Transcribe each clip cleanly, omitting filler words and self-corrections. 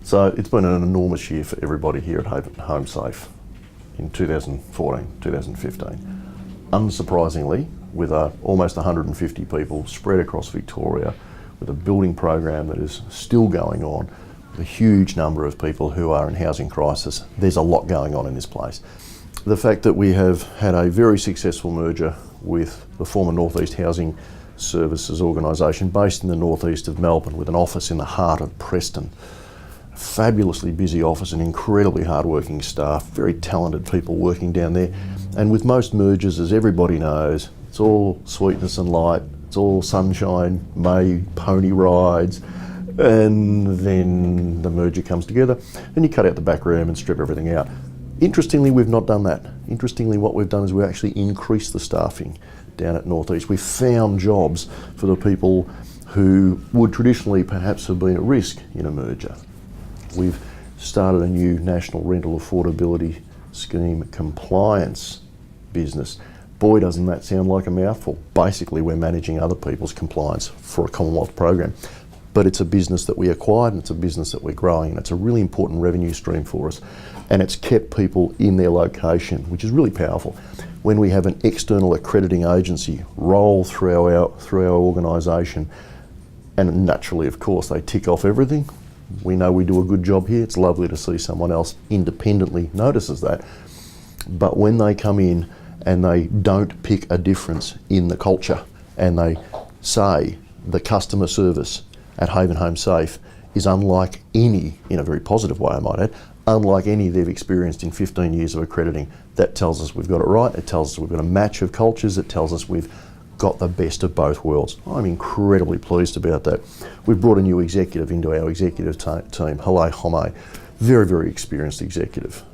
So it's been an enormous year for everybody here at Haven Home Safe in 2014, 2015. Unsurprisingly, with almost 150 people spread across Victoria, with a building program that is still going on, with a huge number of people who are in housing crisis, there's a lot going on in this place. The fact that we have had a very successful merger with the former North East Housing Services organisation based in the northeast of Melbourne with an office in the heart of Preston. Fabulously busy office and incredibly hard-working staff, very talented people working down there. And with most mergers, as everybody knows, it's all sweetness and light, it's all sunshine, May pony rides, and then the merger comes together and you cut out the back room and strip everything out. Interestingly, we've not done that. Interestingly, what we've done is we actually increased the staffing down at North East. We found jobs for the people who would traditionally perhaps have been at risk in a merger. We've started a new National Rental Affordability Scheme compliance business. Boy, doesn't that sound like a mouthful. Basically, we're managing other people's compliance for a Commonwealth program. But it's a business that we acquired and it's a business that we're growing, and it's a really important revenue stream for us. And it's kept people in their location, which is really powerful. When we have an external accrediting agency roll through our organisation, and naturally, of course, they tick off everything. We know we do a good job here. It's lovely to see someone else independently notices that. But when they come in and they don't pick a difference in the culture and they say the customer service at Haven Home Safe is unlike any, in a very positive way I might add, unlike any they've experienced in 15 years of accrediting, that tells us we've got it right. It tells us we've got a match of cultures. It tells us we've got the best of both worlds. I'm incredibly pleased about that. We've brought a new executive into our executive team, Halei Home, very, very experienced executive.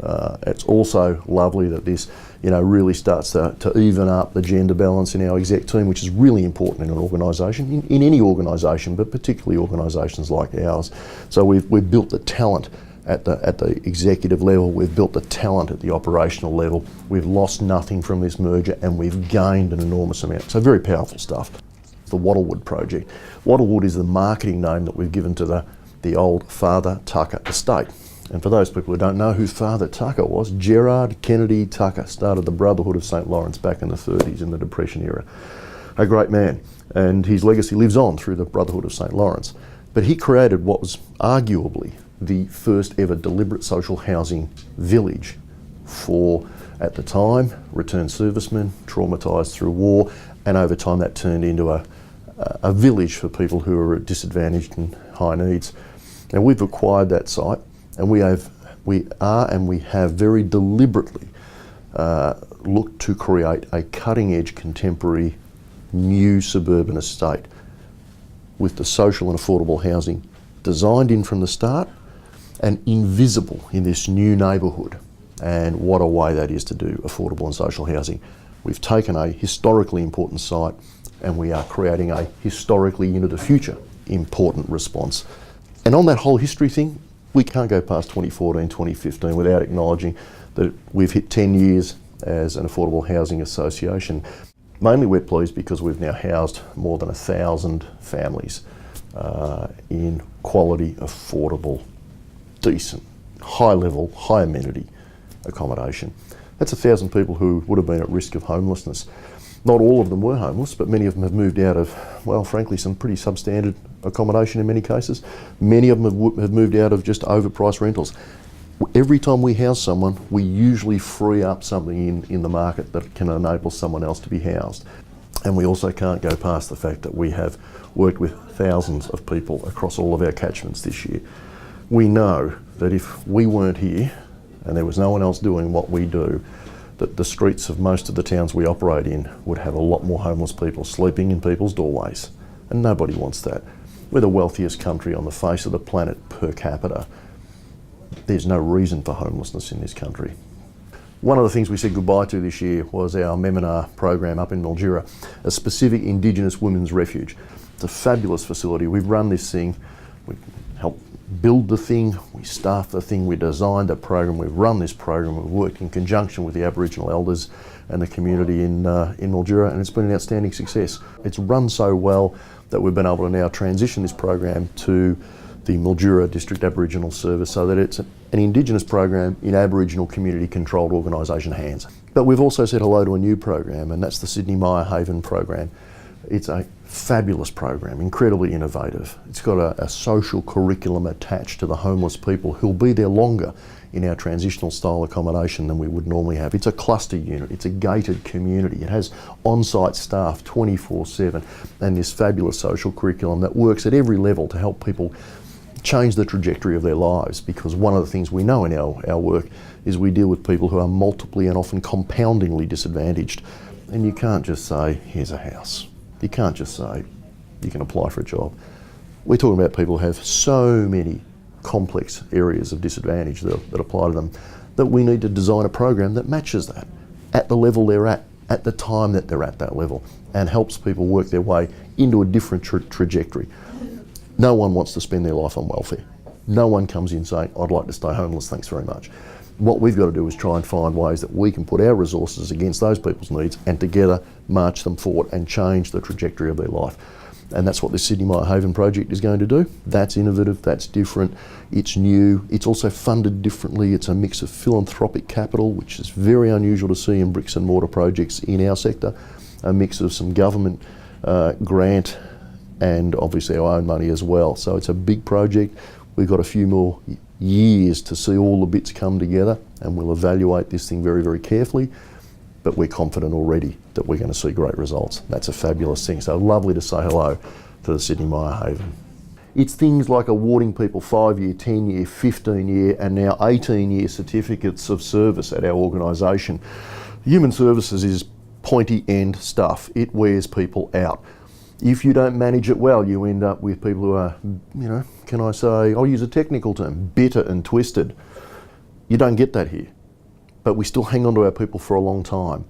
It's also lovely that this, really starts to even up the gender balance in our exec team, which is really important in an organisation, in any organisation, but particularly organisations like ours. So we've built the talent at the executive level, we've built the talent at the operational level, we've lost nothing from this merger and we've gained an enormous amount. So very powerful stuff. The Wattlewood project. Wattlewood is the marketing name that we've given to the old Father Tucker estate. And for those people who don't know who Father Tucker was, Gerard Kennedy Tucker started the Brotherhood of St. Lawrence back in the 30s in the Depression era. A great man, and his legacy lives on through the Brotherhood of St. Lawrence. But he created what was arguably the first ever deliberate social housing village for, at the time, returned servicemen, traumatised through war, and over time that turned into a village for people who are disadvantaged and high needs. Now we've acquired that site, and we have very deliberately looked to create a cutting-edge, contemporary, new suburban estate with the social and affordable housing designed in from the start and invisible in this new neighbourhood. And what a way that is to do affordable and social housing. We've taken a historically important site and we are creating a historically into the future important response. And on that whole history thing, we can't go past 2014, 2015 without acknowledging that we've hit 10 years as an affordable housing association. Mainly we're pleased because we've now housed more than 1,000 families in quality, affordable, decent, high level, high amenity accommodation. That's 1,000 people who would have been at risk of homelessness. Not all of them were homeless, but many of them have moved out of, well, frankly, some pretty substandard accommodation in many cases. Many of them have moved out of just overpriced rentals. Every time we house someone, we usually free up something in the market that can enable someone else to be housed. And we also can't go past the fact that we have worked with thousands of people across all of our catchments this year. We know that if we weren't here and there was no one else doing what we do, that the streets of most of the towns we operate in would have a lot more homeless people sleeping in people's doorways. And nobody wants that. We're the wealthiest country on the face of the planet per capita. There's no reason for homelessness in this country. One of the things we said goodbye to this year was our Meminar program up in Mildura, a specific Indigenous women's refuge. It's a fabulous facility. We've run this thing, we helped build the thing, we staffed the thing, we designed the program, we've run this program, we've worked in conjunction with the Aboriginal elders and the community in Mildura, and it's been an outstanding success. It's run so well that we've been able to now transition this program to the Mildura District Aboriginal Service, so that it's an Indigenous program in Aboriginal community controlled organisation hands. But we've also said hello to a new program, and that's the Sydney Myer Haven program. It's a fabulous program, incredibly innovative. It's got a social curriculum attached to the homeless people who'll be there longer in our transitional style accommodation than we would normally have. It's a cluster unit, it's a gated community, it has on-site staff 24/7, and this fabulous social curriculum that works at every level to help people change the trajectory of their lives, because one of the things we know in our work is we deal with people who are multiply and often compoundingly disadvantaged, and you can't just say, here's a house. You can't just say, you can apply for a job. We're talking about people who have so many complex areas of disadvantage that apply to them, that we need to design a program that matches that at the level they're at the time that they're at that level, and helps people work their way into a different trajectory. No one wants to spend their life on welfare. No one comes in saying, I'd like to stay homeless, thanks very much. What we've got to do is try and find ways that we can put our resources against those people's needs and together march them forward and change the trajectory of their life. And that's what the Sydney Myer Haven project is going to do. That's innovative, that's different, it's new, it's also funded differently. It's a mix of philanthropic capital, which is very unusual to see in bricks and mortar projects in our sector, a mix of some government grant and obviously our own money as well. So it's a big project. We've got a few more years to see all the bits come together, and we'll evaluate this thing very, very carefully. But we're confident already that we're going to see great results. That's a fabulous thing. So lovely to say hello to the Sydney Myer Haven. It's things like awarding people 5-year, 10-year, 15-year and now 18-year certificates of service at our organisation. Human services is pointy end stuff. It wears people out. If you don't manage it well, you end up with people who are, can I say, I'll use a technical term, bitter and twisted. You don't get that here. But we still hang on to our people for a long time.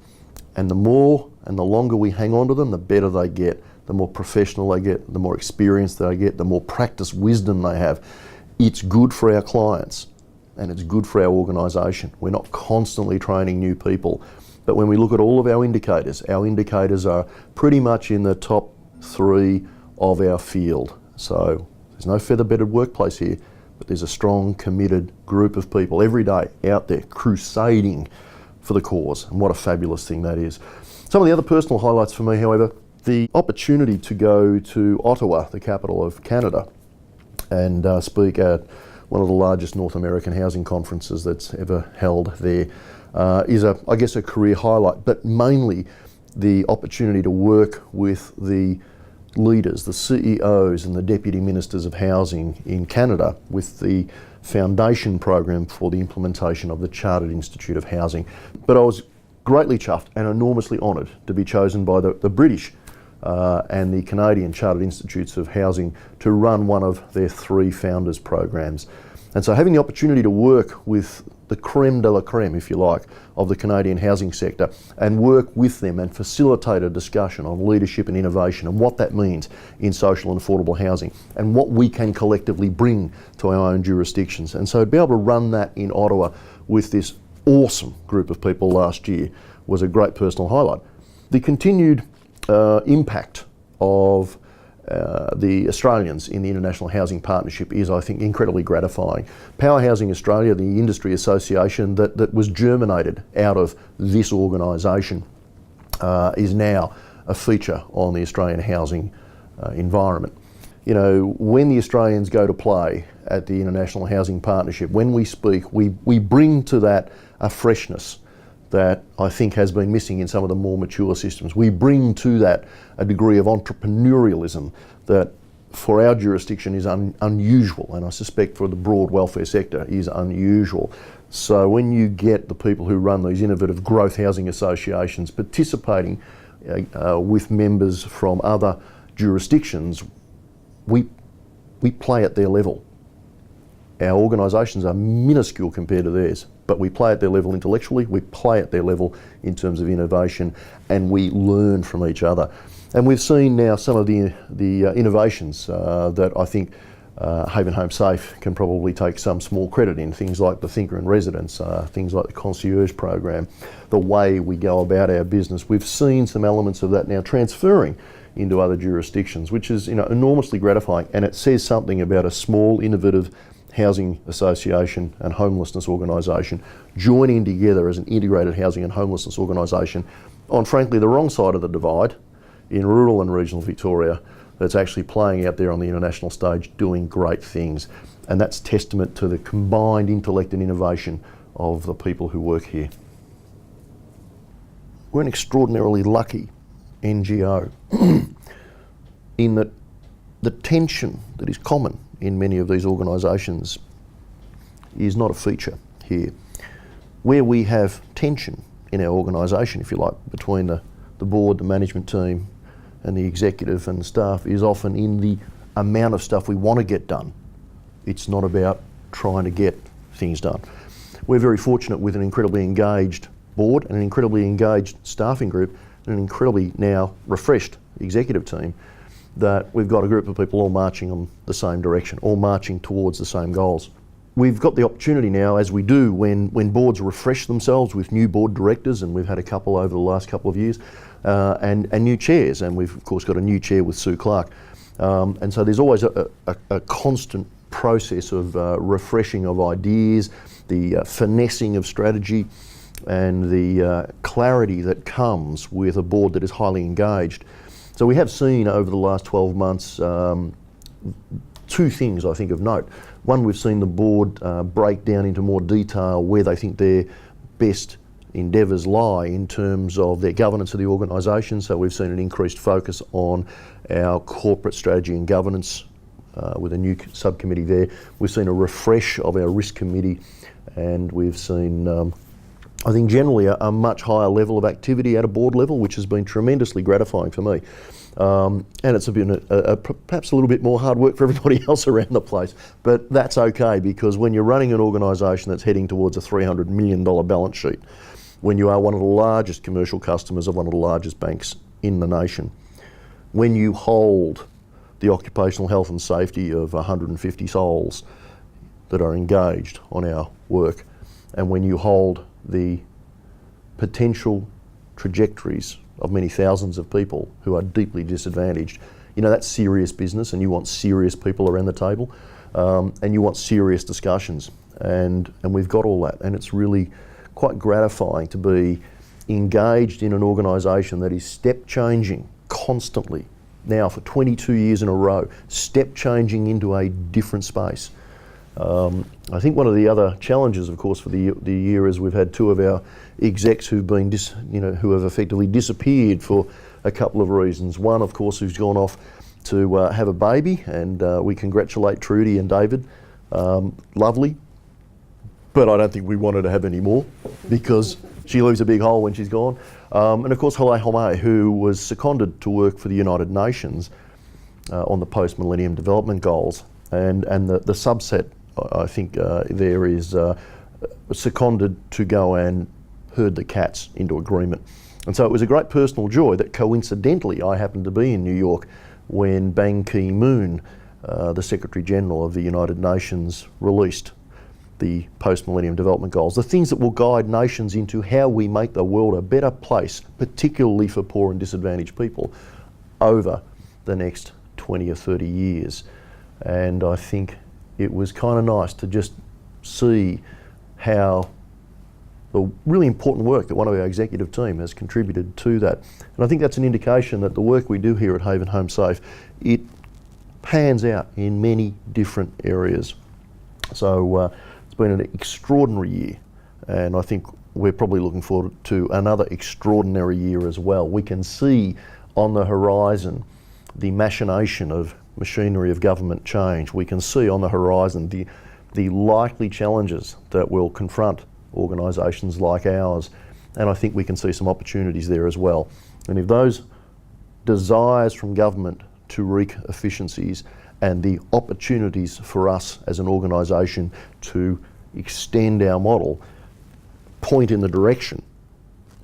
And the more and the longer we hang on to them, the better they get, the more professional they get, the more experience they get, the more practice wisdom they have. It's good for our clients and it's good for our organisation. We're not constantly training new people. But when we look at all of our indicators are pretty much in the top 3 of our field. So there's no feather-bedded workplace here, but there's a strong, committed group of people every day out there crusading for the cause, and what a fabulous thing that is. Some of the other personal highlights for me, however, the opportunity to go to Ottawa, the capital of Canada, and speak at one of the largest North American housing conferences that's ever held there is, I guess, a career highlight, but mainly the opportunity to work with the leaders, the CEOs and the Deputy Ministers of Housing in Canada with the foundation program for the implementation of the Chartered Institute of Housing. But I was greatly chuffed and enormously honoured to be chosen by the British and the Canadian Chartered Institutes of Housing to run one of their 3 founders programs. And so having the opportunity to work with the creme de la creme, if you like, of the Canadian housing sector and work with them and facilitate a discussion on leadership and innovation and what that means in social and affordable housing and what we can collectively bring to our own jurisdictions. And so to be able to run that in Ottawa with this awesome group of people last year was a great personal highlight. The continued impact of the Australians in the International Housing Partnership is, I think, incredibly gratifying. Power Housing Australia, the industry association that was germinated out of this organisation, is now a feature on the Australian housing environment. You know, when the Australians go to play at the International Housing Partnership, when we speak, we bring to that a freshness that I think has been missing in some of the more mature systems. We bring to that a degree of entrepreneurialism that for our jurisdiction is unusual, and I suspect for the broad welfare sector is unusual. So when you get the people who run these innovative growth housing associations participating with members from other jurisdictions, we play at their level. Our organisations are minuscule compared to theirs, but we play at their level intellectually, we play at their level in terms of innovation, and we learn from each other. And we've seen now some of the innovations that I think Haven Home Safe can probably take some small credit in, things like the Thinker in Residence, things like the concierge program, the way we go about our business. We've seen some elements of that now transferring into other jurisdictions, which is enormously gratifying, and it says something about a small, innovative housing association and homelessness organisation joining together as an integrated housing and homelessness organisation on, frankly, the wrong side of the divide in rural and regional Victoria, that's actually playing out there on the international stage doing great things. And that's testament to the combined intellect and innovation of the people who work here. We're an extraordinarily lucky NGO in that the tension that is common in many of these organisations is not a feature here. Where we have tension in our organisation, if you like, between the board, the management team and the executive and the staff, is often in the amount of stuff we want to get done. It's not about trying to get things done. We're very fortunate with an incredibly engaged board and an incredibly engaged staffing group and an incredibly now refreshed executive team, that we've got a group of people all marching in the same direction, all marching towards the same goals. We've got the opportunity now, as we do when boards refresh themselves with new board directors, and we've had a couple over the last couple of years, and new chairs, and we've of course got a new chair with Sue Clark. And so there's always a constant process of refreshing of ideas, the finessing of strategy, and the clarity that comes with a board that is highly engaged. So we have seen over the last 12 months two things I think of note. One, we've seen the board break down into more detail where they think their best endeavours lie in terms of their governance of the organisation. So we've seen an increased focus on our corporate strategy and governance with a new subcommittee there. We've seen a refresh of our risk committee, and we've seen I think generally a much higher level of activity at a board level, which has been tremendously gratifying for me. And it's been perhaps a little bit more hard work for everybody else around the place, but that's okay, because when you're running an organisation that's heading towards a $300 million balance sheet, when you are one of the largest commercial customers of one of the largest banks in the nation, when you hold the occupational health and safety of 150 souls that are engaged on our work, and when you hold the potential trajectories of many thousands of people who are deeply disadvantaged, that's serious business, and you want serious people around the table, and you want serious discussions, and we've got all that, and it's really quite gratifying to be engaged in an organisation that is step changing constantly now for 22 years in a row, step changing into a different space. I think one of the other challenges, of course, for the year is we've had two of our execs who've been, who have effectively disappeared for a couple of reasons. One, of course, who's gone off to have a baby, and we congratulate Trudy and David. Lovely, but I don't think we want her to have any more, because she leaves a big hole when she's gone. And of course, Hale Home, who was seconded to work for the United Nations on the post-millennium development goals, and the subset, I think, there is seconded to go and herd the cats into agreement. And so it was a great personal joy that coincidentally I happened to be in New York when Ban Ki-moon, the Secretary General of the United Nations, released the post-millennium development goals, the things that will guide nations into how we make the world a better place, particularly for poor and disadvantaged people, over the next 20 or 30 years. And I think it was kind of nice to just see how the really important work that one of our executive team has contributed to that. And I think that's an indication that the work we do here at Haven Home Safe, it pans out in many different areas. So it's been an extraordinary year, and I think we're probably looking forward to another extraordinary year as well. We can see on the horizon the machination of machinery of government change. We can see on the horizon the likely challenges that will confront organisations like ours, and I think we can see some opportunities there as well. And if those desires from government to wreak efficiencies and the opportunities for us as an organisation to extend our model point in the direction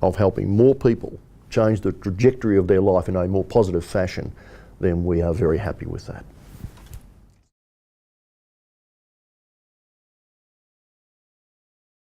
of helping more people change the trajectory of their life in a more positive fashion, then we are very happy with that.